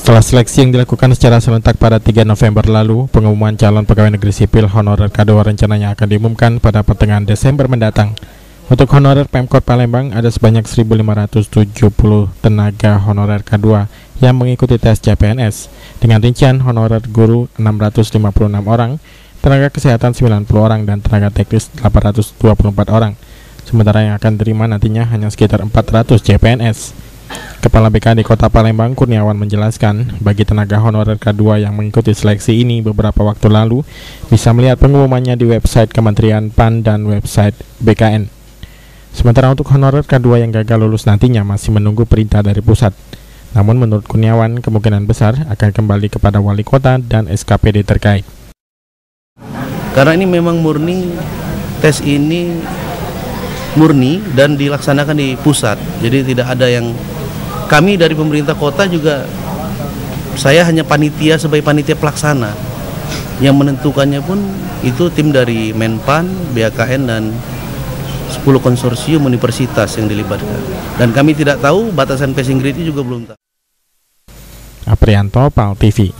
Setelah seleksi yang dilakukan secara serentak pada 3 November lalu, pengumuman calon pegawai negeri sipil honorer K2 rencananya akan diumumkan pada pertengahan Desember mendatang. Untuk honorer Pemkot Palembang ada sebanyak 1.570 tenaga honorer K2 yang mengikuti tes CPNS, dengan rincian honorer guru 656 orang, tenaga kesehatan 90 orang, dan tenaga teknis 824 orang. Sementara yang akan diterima nantinya hanya sekitar 400 CPNS. Kepala BK di Kota Palembang, Kurniawan, menjelaskan bagi tenaga honorer K2 yang mengikuti seleksi ini beberapa waktu lalu bisa melihat pengumumannya di website Kementerian PAN dan website BKN. Sementara untuk honorer K2 yang gagal lulus nantinya masih menunggu perintah dari pusat. Namun menurut Kurniawan kemungkinan besar akan kembali kepada wali kota dan SKPD terkait. Karena ini memang murni, tes ini murni dan dilaksanakan di pusat, jadi tidak ada yang kami dari pemerintah kota juga, saya hanya panitia sebagai panitia pelaksana. Yang menentukannya pun itu tim dari Menpan, BKN, dan 10 konsorsium universitas yang dilibatkan. Dan kami tidak tahu batasan passing grade juga belum tahu. Aprianto, PAL TV.